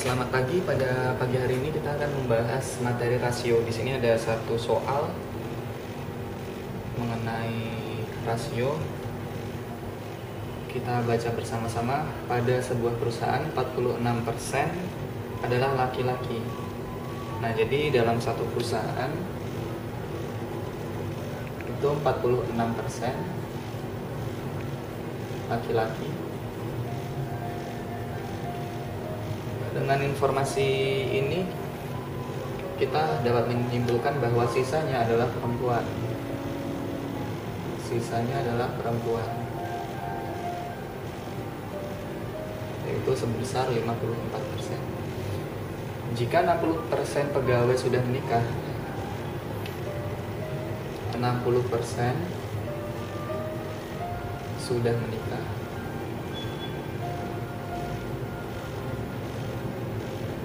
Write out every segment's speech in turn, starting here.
Selamat pagi. Pada pagi hari ini kita akan membahas materi rasio. Di sini ada satu soal mengenai rasio. Kita baca bersama-sama. Pada sebuah perusahaan 46% adalah laki-laki. Nah, jadi dalam satu perusahaan itu 46% laki-laki. Dengan informasi ini kita dapat menyimpulkan bahwa sisanya adalah perempuan. Yaitu sebesar 54%. Jika 60% pegawai sudah menikah, 60% sudah menikah,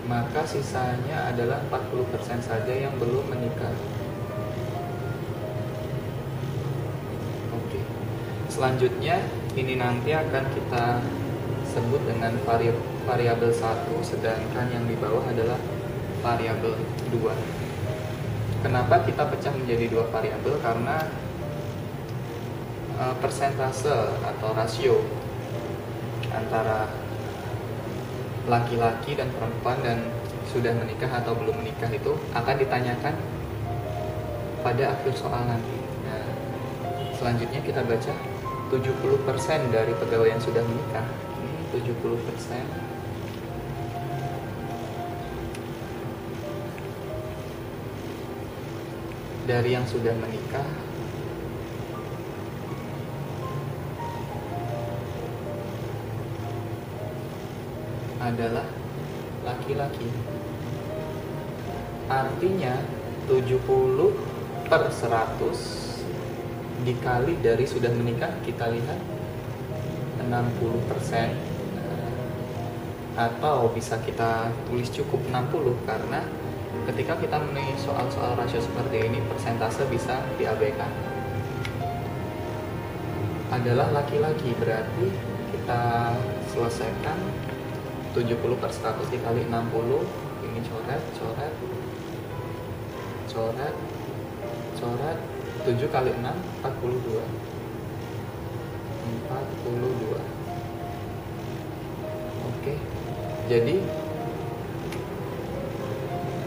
maka sisanya adalah 40% saja yang belum menikah. Oke. Selanjutnya ini nanti akan kita sebut dengan variabel 1, sedangkan yang di bawah adalah variabel 2. Kenapa kita pecah menjadi dua variabel? Karena persentase atau rasio antara laki-laki dan perempuan dan sudah menikah atau belum menikah itu akan ditanyakan pada akhir soal nanti. Nah, selanjutnya kita baca 70% dari pegawai yang sudah menikah. Ini 70% dari yang sudah menikah adalah laki-laki. Artinya 70/100 dikali dari sudah menikah, kita lihat 60%, atau bisa kita tulis cukup 60 karena ketika kita menulis soal-soal rasio seperti ini persentase bisa diabaikan. Adalah laki-laki, berarti kita selesaikan 70/100 dikali 60, ini coret, 7 kali 6, 42. Oke, jadi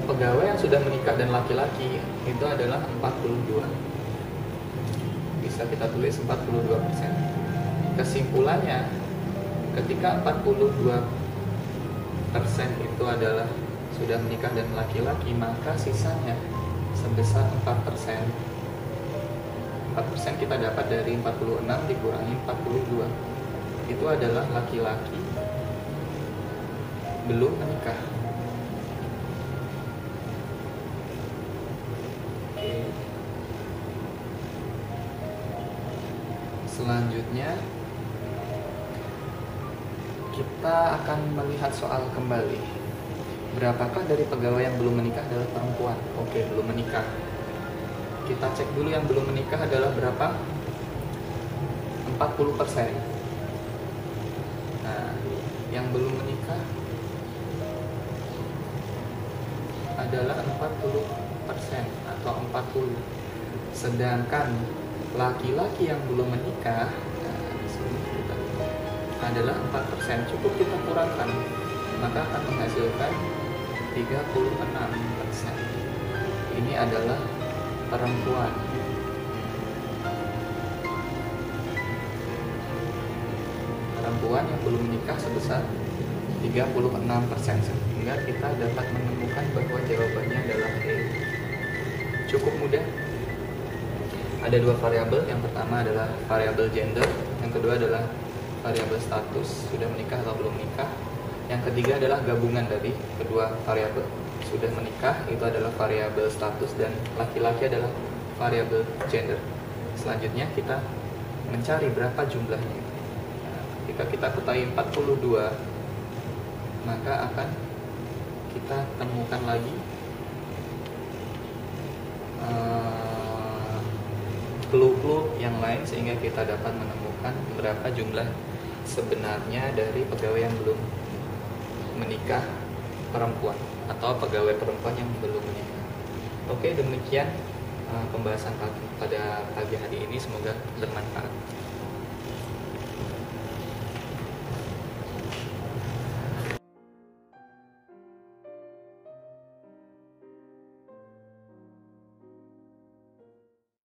pegawai yang sudah menikah dan laki-laki itu adalah 42. Bisa kita tulis 42%. Kesimpulannya, ketika 42% itu adalah sudah menikah dan laki-laki, maka sisanya sebesar 4%. 4% kita dapat dari 46 dikurangi 42. Itu adalah laki-laki belum menikah. Oke. Selanjutnya kita akan melihat soal kembali. Berapakah dari pegawai yang belum menikah adalah perempuan? Oke, belum menikah. Kita cek dulu yang belum menikah adalah berapa? 40%. Nah, yang belum menikah adalah 40% atau 40. Sedangkan laki-laki yang belum menikah, adalah 4%. Cukup kita kurangkan, maka akan menghasilkan 36%. Ini adalah perempuan. Perempuan yang belum menikah sebesar 36%, sehingga kita dapat menemukan bahwa jawabannya adalah E. Cukup mudah. Ada dua variabel. Yang pertama adalah variabel gender, yang kedua adalah variabel status, sudah menikah atau belum menikah. Yang ketiga adalah gabungan dari kedua variabel. Sudah menikah itu adalah variabel status dan laki-laki adalah variabel gender. Selanjutnya kita mencari berapa jumlahnya. Nah, jika kita ketahui 42, maka akan kita temukan lagi clue-clue yang lain sehingga kita dapat menemukan berapa jumlah sebenarnya dari pegawai yang belum menikah perempuan atau pegawai perempuan yang belum menikah. Oke, demikian pembahasan pada pagi hari ini, semoga bermanfaat.